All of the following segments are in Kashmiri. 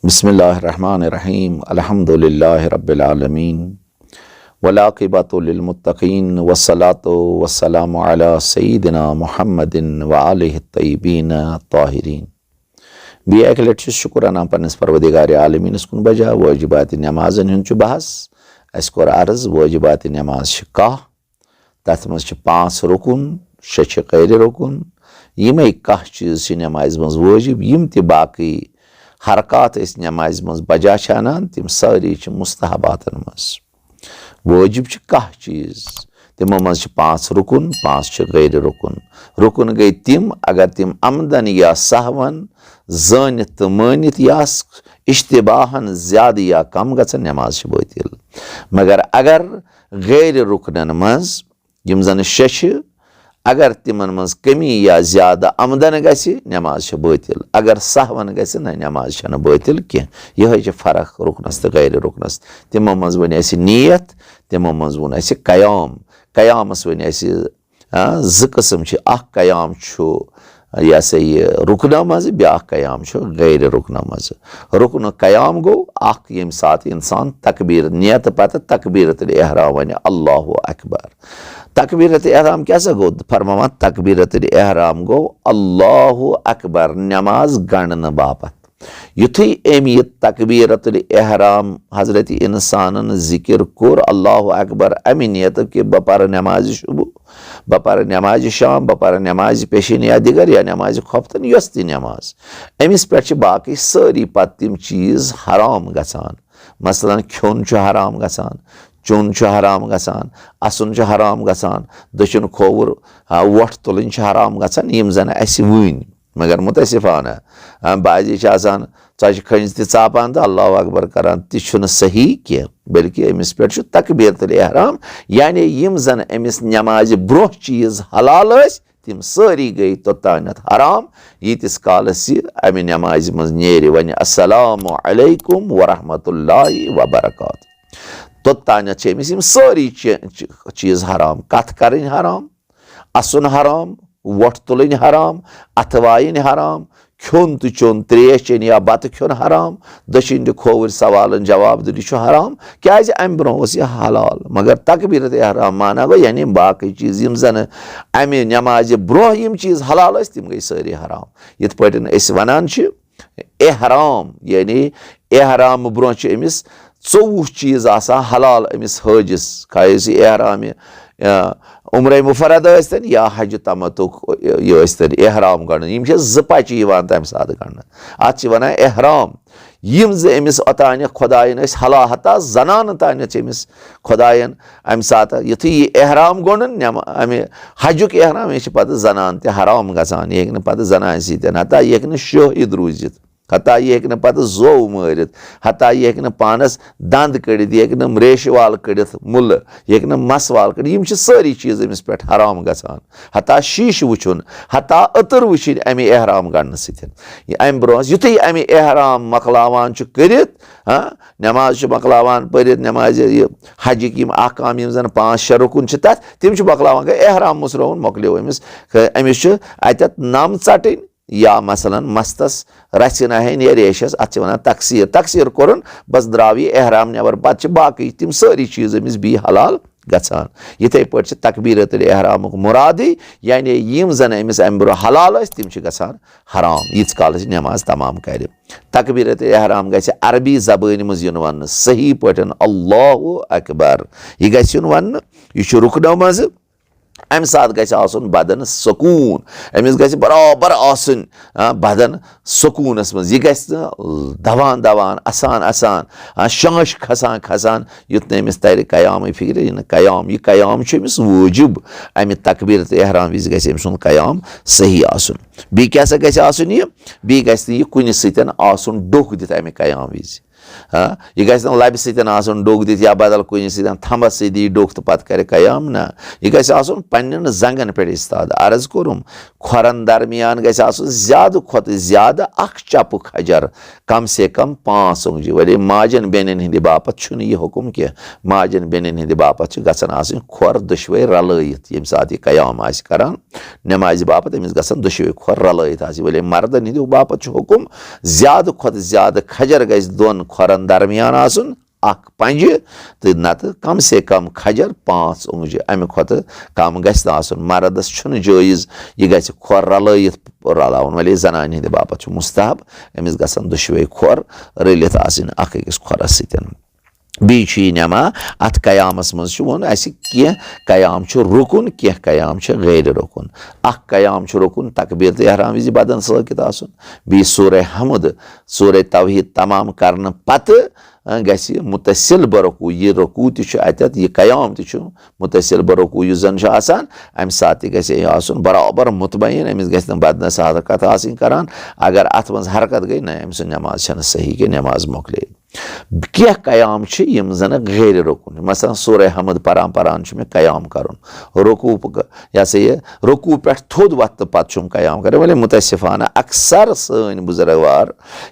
बिस्मिल्लाहिर्रहमानिर्रहीम अल्हम्दुलिल्लाहि रब्बिल आलमीन वलाक़िबतु लिल्मुत्तक़ीन वस्सलातु वस्सलामु अला सय्यिदिना मुहम्मदिन व आलिहि तय्यिबीन ताहिरीन। बी एक लट शुक्र अना पन्निस परवदिगार आलमीनस कुन बजा वाजिबात नमाजन हुंद बहस अस कोर अर्ज वाजिबात नमाज कह तथ मज 5 रुकुन 6 गैर रुकुन यिमे कह चीज नमाज मज वाजिब यिम ते बाकी हरकत नमाज मज बजा अनान तम सारी मुस्तहबातन मज वाजिब कह चीज तिमो मज 5 रुकुन 5 गैर रुकुन। रुकुन गई तिम अगर तिम आमदन या सहवन जानित तो मानित या इश्तिबाहन ज्यादा या कम गसन नमाज बातिल। मगर अगर गैर रुकनन मज यम जन 6 अगर तिमन मज कमी या ज्यादा आमदन गसी नमाज बातिल। अगर सहवन गसी न नमाज बातिल कह यह फर्क रुकनस तो गैर रुकनस। तिमो मज वन नीयत तिमो मज वन कयाम कयामस वन 2 किस्म कयाम यह सा यह रुकना मज ब्या कयाम गैर रुकना मज। रुकन कयाम गो यम सात इंसान तकबीर नियत पत तकबीरत एहराम वन अल्लाहु अकबर। तकबीरत एहराम क्या गो फरमावा तकबीरत एहराम गो अल्लाहु अकबर नमाज गणन बापत। युथी अम यह तकबीरत एहराम हजरत इंसान जिक्र कोर अल्लाहु अकबर अमि नियत कि बह पर नमाज शुबू बह पर नमाज शाम बह पर नमाज पेशिन या दिगर या नमाज खफ्तन यस ति नमाज अमिस पे बाकी सारी पत तिम चीज हराम गसान। मसलन खोन हराम गसान चोन हराम गसान असन हराम गसान दशुन खोवर वोट तुलन हराम गसान यम जन अस वन मगर मुतसिफाना बाजी च खंज तापान तो अल्लाह अकबर करान तह सही कह बल्कि अमिस पे तकबीरत एहराम यानी यम जन अमिस नमाज ब्रोह चीज हलाल तिम सारी गई तोतानत हराम यीतिस कालस अमि नमाज मज नेर वन अस्सलामु अलैकुम वरहमतुल्लाहि वबरकातुहू तोतानत अमिस यम सारी चीज हराम कथ करन हराम असन हराम वोट तुलन हराम अथवाइन हराम खोन तो चोन त्रेश चेन या बत खोन हराम दशिन खोवर सवाल जवाब दिन हराम क्या अम ब्रोह यह हलाल। मगर तकबीरत एहराम माना गो यानी बाकी चीज यम जन अमि नमाज ब्रोह यम चीज हलाल तिम गई सारी हराम। यथ पटन वनान एहराम यानी एहराम ब्रोह अमिस 24 चीज हलाल अमिस हजिस खास एहराम उम्र मुफरद स्तन या हज तमतुक यह एहराम गण यम 2 पचि तम सात गण अत वन एहराम यम अमिस ओतान खुदायन हला हता जनान तान अमिस खुदायन अम सात युथु यह एहराम गोन अमि हजुक एहराम यह पे जनान त हराम गसान यह हे पे जनान सतन हता यह हे शोहिद रूजित हता यह हे पे जोव मारित हता यह हे पानस दंद कड़ित यह हे रेश वाल कड़ित मुल यह हे मस वाल कड़ित यम सारी चीज अमिस पे हराम गसान। हता शीश वुचुन हता अतर वुचिन अमि एहराम गण सतन अम ब्रोह युथु अमि एहराम मकलावान करित नमाज मकलावान पढ़ नमाज हजिक यम अहकाम यम जन 5-6 रुकुन तथ तिम मकलावान एहराम मुसरवन मोकलो अमिस अमिस अत नम चटन या मसलन मस्तस रसन हन या रेशस अत वन तकसीर तकसीर कोरन बस द्राव यह एहराम नबर पे बाकी तिम सारी चीज अमिस बी हलाल गसान। इथे पे तकबीरत एहराम मुरादी यानी यम जन अमिस अम ब्रोह हलाल तिम गसान हराम यीत काल नमाज तमाम कर। तकबीरत एहराम गि अरबी जबान मज युन वन सही पे अल्लाहु अकबर यह गि वन यह रुकनो मज अम सात गन बदन सकून अमिस गि बराबर आसन बदन सकूनस मज यह गि दवान दवान असान असान शाश खसान खसान युत अमिस तर कयाम फिक्र कयाम यह कयाम अमिस वजूब अमि तकबीरत एहराम विज गि अम सुन कयाम सही आसन। बी क्या गि आसन यह बी गि कुन सतन आसन डोक दित अमि कयाम विज यह गژھِ नہٕ लबہِ सۭتۍ आसُن डोٚگ दِتھ या बदल कुनि सۭتۍ थम्बस सۭتۍ दी डोٚگ تہٕ پتہٕ کرِ قیام نہ یہِ گژھِ آسُن پننٮ۪ن زنٛگن پٮ۪ٹھ استاد عرض کوٚرُم کھۄرن درمیان گژھِ آسُن زیادٕ کھۄتہٕ زیادٕ اکھ چپہٕ کھجر کم سے کم 5 اونٛگجہِ وۄنۍ ماجن بیٚنٮ۪ن ہٕنٛدِ باپتھ چھُنہٕ یہِ حُکم کینٛہہ ماجن بیٚنٮ۪ن ہٕنٛدِ باپتھ چھِ گژھان آسٕنۍ کھۄر دۄشوے رلٲیِتھ ییٚمہِ ساتہٕ یہِ قیام آسہِ کران نٮ۪مازِ باپتھ أمِس گژھن دۄشوے کھۄر رلٲیِتھ آسٕنۍ وۄنۍ مردن ہٕنٛدِ باپتھ چھُ حُکم زیادٕ کھۄتہٕ زیادٕ کھجر گژھِ 2 کھۄرن درمیان آسُن اکھ پنجہِ تہٕ نتہٕ کم سے کم کھجر 5 اونٛگجہِ امہِ کھۄتہٕ کم گژھِ نہٕ آسُن مردس چھُنہٕ جٲیز یہِ گژھِ کھۄر رلٲیِتھ رلاوُن وۄنۍ زنانہِ ہٕنٛدِ باپتھ چھُ مستحب أمِس گژھن دۄشوے کھۄر رٔلِتھ آسٕنۍ اکھ أکِس کھۄرس سۭتۍ بیٚیہِ چھُ یہِ نٮ۪ما اتھ قیامس منٛز چھُ ووٚن اسہِ کینٛہہ قیام چھُ رُکُن کینٛہہ قیام چھُ غیر رُکُن اکھ قیام چھُ رُکُن تقبیٖر تہٕ احرام وِزِ بدن سٲکِت آسُن بیٚیہِ سورہ حمد سورہ توحیٖد تمام کرنہٕ پتہٕ گژھِ مُتصِل برۄکوٗ یہِ رۄکوٗ تہِ چھُ اتٮ۪تھ یہِ قیام تہِ چھُ مُتصِل برۄکوٗ یُس زن چھُ آسان امہِ ساتہٕ تہِ گژھِ یہِ آسُن برابر مطمعین أمِس گژھِ نہٕ بدنس حرکت آسٕنۍ کران اگر اتھ منٛز حرکت گٔے نہ أمۍ سٕنٛز نٮ۪ماز چھنہٕ صحیح کینٛہہ نٮ۪ماز مۄکلے کینٛہہ قیام چھِ یِم زن غیر رُکُن مثلاً سورہ حمد پران چھُ مےٚ قیام کرُن رۄکوٗ یہِ ہسا یہِ رۄکوٗ پٮ۪ٹھ تھوٚد وۄتھنہٕ پتہٕ چھُم قیام کرُن وۄنۍ مُتٲسِفانہ اکثر سٲنۍ بُزرگوار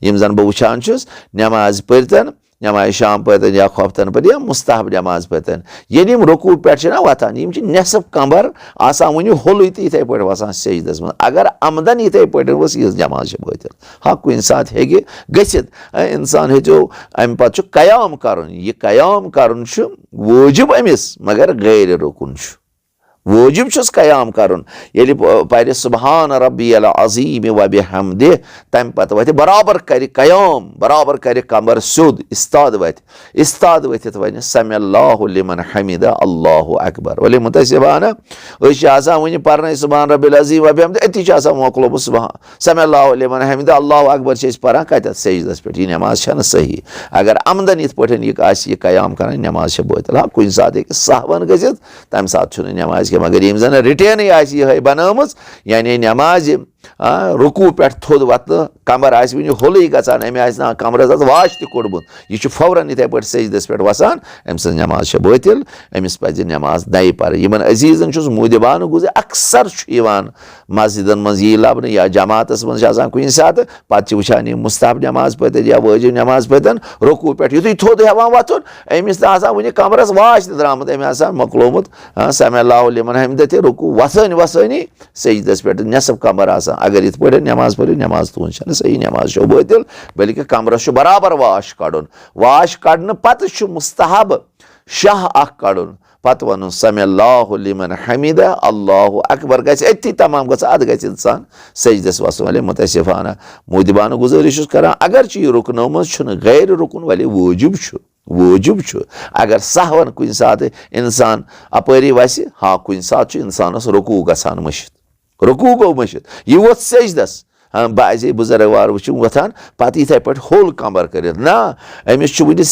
یِم زن بہٕ وٕچھان چھُس نٮ۪ماز پٔرۍتن نٮ۪مازِ شام پٔرۍتن یا خۄفتن پٔرۍ یا مستحب نٮ۪ماز پٔرۍتن ییٚلہِ یِم رۄکوٗ پٮ۪ٹھ چھِ نہ وۄتھان یِم چھِ نٮ۪صف کمبر آسان وُنہِ ہولُے تہٕ یِتھٕے پٲٹھۍ وسان سیجدس منٛز اگر عمدن یِتھٕے پٲٹھۍ ؤژھ یِژھ نٮ۪ماز چھِ بٲطِل ہاں کُنہِ ساتہٕ ہیٚکہِ گٔژھِتھ انسان ہیٚژیو امہِ پتہٕ چھُ قیام کرُن یہِ قیام کرُن چھُ وٲجِب أمِس مگر غیر رُکُن چھُ وٲجِب چھُس قیام کرُن ییٚلہِ پرِ سُبحان ربی العظیٖم وبحمدہ تمہِ پتہٕ وتھِ برابر کرِ قیام برابر کرِ کمر سیوٚد استاد ؤتھِتھ وَنہِ سمع اللہ لمن حمدہ اللہ اکبر ولی مُتٲسِفانہ أسۍ چھِ آسان وُنہِ پرنے سُبحان ربی العظیٖم وبحمدہ أتی چھِ آسان مۄکلومُت سمع اللہ لمن حمدہ اللہ اکبر چھِ أسۍ پران کتٮ۪تھ سیجدس پٮ۪ٹھ یہِ نٮ۪ماز چھنہٕ صحیح اگر عمدن یِتھ پٲٹھۍ یہِ آسہِ یہِ قیام کران نٮ۪ماز چھِ بٲطِل ہاں کُنہِ ساتہٕ ہیٚکہِ سہون گٔژھِتھ تمہِ ساتہٕ چھُنہٕ نٮ۪ماز کینٛہہ مگر ییٚمۍ زن رِٹینٕے آسہِ یِہے بنٲومٕژ یعنی نٮ۪مازِ رُکوٗ پٮ۪ٹھ تھوٚد وۄتھنہٕ کمر آسہِ وُنہِ ہولٕے گژھان أمۍ آسہِ نہٕ کمرس اتھ واش تہِ کوٚڑمُت یہِ چھُ فوراً یِتھٕے پٲٹھۍ سیجدس پٮ۪ٹھ وسان أمۍ سٕنٛز نٮ۪ماز چھِ بٲطِل أمِس پزِ نٮ۪ماز نَیہِ پرٕنۍ یِمن عزیٖزن چھُس موٗدِبانہٕ گُزٲرِش اکثر چھُ یِوان مسجدن منٛز یی لبنہٕ یا جماعتس منٛز چھِ آسان کُنہِ ساتہٕ پتہٕ چھِ وٕچھان یِم مستحب نٮ۪ماز پٔرۍتن یا وٲجِب نٮ۪ماز پٔرۍتن رۄکوٗ پٮ۪ٹھ یِتھُے تھوٚد ہٮ۪وان وۄتھُن أمِس نہٕ آسان وُنہِ کمرس واش تہِ درٛامُت أمۍ آسان مۄکلومُت سمع اللہ لمن حمدہ تہِ رۄکوٗ وسٲنی سیجدس پٮ۪ٹھ نٮ۪صف کمر آسان اگر یِتھ پٲٹھۍ نٮ۪ماز پٔرِو نٮ۪ماز تُہنٛز چھنہٕ صحیح نٮ۪ماز چھو بٲطِل بٔلکہِ کمرس چھُ برابر واش کڑُن واش کڑنہٕ پتہٕ چھُ مستحب شاہ اکھ کڑُن پتہٕ ونُن سمع اللہ لمن حمدہ اللہ اکبر گژھِ أتھی تمام گژھِ ادٕ گژھِ انسان سیجدس وسُن ولی مُتٲسِفانہ موٗدِبانہٕ گُزٲرِش چھُس کران اگرچہِ یہِ رُکنٲومٕژ چھُنہٕ غیر رُکُن ولی وٲجِب چھُ اگر سہون کُنہِ ساتہٕ انسان اپٲری وسہِ ہاں کُنہِ ساتہٕ چھُ انسانس رۄکوٗ گژھان مٔشِتھ رۄکوٗ گوٚو مٔشِتھ یہِ ووٚتھ سیجدس بعضے بُزرگوار وٕچھِو وۄتھان پتہٕ یِتھٕے پٲٹھۍ ہول کمر کٔرِتھ نہ أمِس چھُ وُنہِ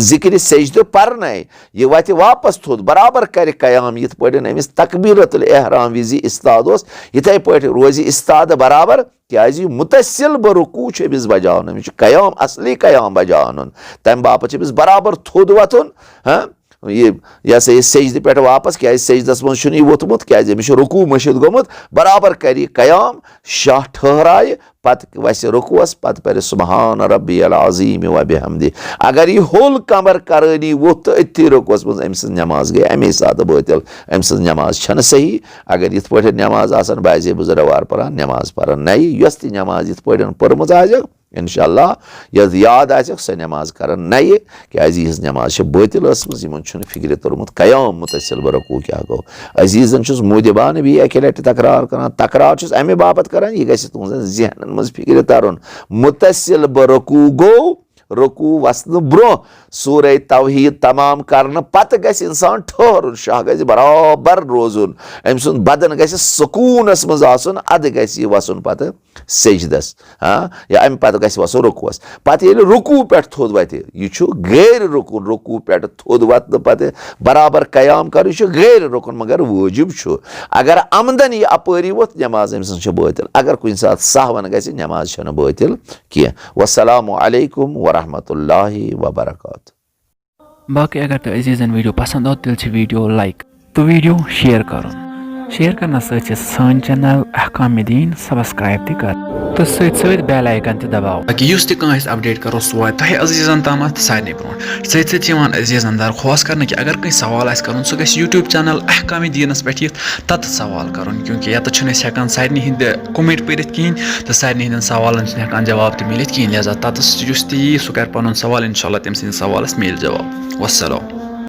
ذِکرِ سیجدٕ پرنے یہِ وتھِ واپس تھوٚد برابر کرِ قیام یِتھ پٲٹھۍ أمِس تقبیٖرت الاحرام وِزِ استاد اوس یِتھٕے پٲٹھۍ روزِ استاد برابر کیازِ مُتصِل برۄکوٗ چھُ أمِس بجاوُن أمِس چھُ قیام اصلی قیام بجاو انُن تمہِ باپتھ چھُ أمِس برابر تھوٚد وۄتھُن یہِ ہسا یہِ سیجدٕ پٮ۪ٹھ واپس کیازِ سیجدس منٛز چھُنہٕ یہِ ووٚتھمُت کیازِ أمِس چھُ رۄکوٗ مٔشِد گوٚمُت برابر کرِ یہِ قیام شاہ ٹھہرایہِ پتہٕ وسہِ رۄکوٗوس پتہٕ پرِ سُبحان ربی العظیٖم وبحمدہ اگر یہِ ہول کمر کرٲنی ووٚتھ تہٕ أتھی رۄکوٗوس منٛز أمۍ سٕنٛز نٮ۪ماز گٔے امے ساتہٕ بٲطِل أمۍ سٕنٛز نٮ۪ماز چھنہٕ صحیح اگر یِتھ پٲٹھۍ نٮ۪ماز آسان بعضے بُزرگوار پران نٮ۪ماز پران نَیہِ یۄس تہِ نٮ۪ماز یِتھ پٲٹھۍ پٔرمٕژ آسٮ۪کھ انشاء اللہ یۄس یاد آسٮ۪کھ سۄ نٮ۪ماز کرن نَیہِ کیازِ یِہٕنٛز نٮ۪ماز چھِ بٲطِل ٲسمٕژ یِمن چھُنہٕ فِکرِ توٚرمُت قیام مُتصِل برۄکوٗ کیاہ گوٚو عزیٖزن چھُس موٗدِبانہٕ بیٚیہِ اکہِ لٹہِ تکرار چھُس امہِ باپتھ کران یہِ گژھِ تُہنٛزن ذہنن منٛز فِکرِ ترُن مُتصِل برۄکوٗ گوٚو رۄکوٗ وسنہٕ برونٛہہ سورہ توحیٖد تمام کرنہٕ پتہٕ گژھِ انسان ٹھہرُن شاہ گژھِ برابر روزُن أمۍ سُنٛد بدن گژھِ سکوٗنس منٛز آسُن ادٕ گژھِ یہِ وسُن پتہٕ سیجدس یا امہِ پتہٕ گژھِ وسُن رۄکوٗوس پتہٕ ییٚلہِ رۄکوٗ پٮ۪ٹھ تھوٚد وتھِ یہِ چھُ غیر رُکُن رۄکوٗ پٮ۪ٹھ تھوٚد وتھنہٕ پتہٕ برابر قیام کرُن یہِ چھُ غیر رُکُن مگر وٲجِب چھُ اگر عمدن یہِ اپٲری ووٚتھ نٮ۪ماز أمۍ سٕنٛز چھِ بٲطِل اگر کُنہِ ساتہٕ سہون گژھِ نٮ۪ماز چھنہٕ بٲطِل کینٛہہ والسلام علیکم ورحمتہ वरहमतुल्लाहि वबरकातुहू। बाकी अगर तो अजीजन वीडियो पसंद हो तेल वीडियो लाइक तो वीडियो शेयर करो शेयर करना सान चैनल अहकाम दीन सब्सक्राइब तक कर तो सत बेल आइकन तक दबाओ ताकि युस तक अपडेट करो सो वात तह अजीजन ताम सारे ब्रोह सत अजीजन दरख्वास्त कर कि अगर कहीं सवाल कर सह गई यूट्यूब चैनल अहकाम दीनस पे तत सवाल कर क्योंकि ये हेकान सारे हंद कमेंट पढ़ कहें तो सारे हंद सवाल हेकान जवाब तो मिलत कहें लिहाजा तत सह कर पुन सवाल इंशाल्लाह तम सवाल मिल जवाब। वस्सलाम।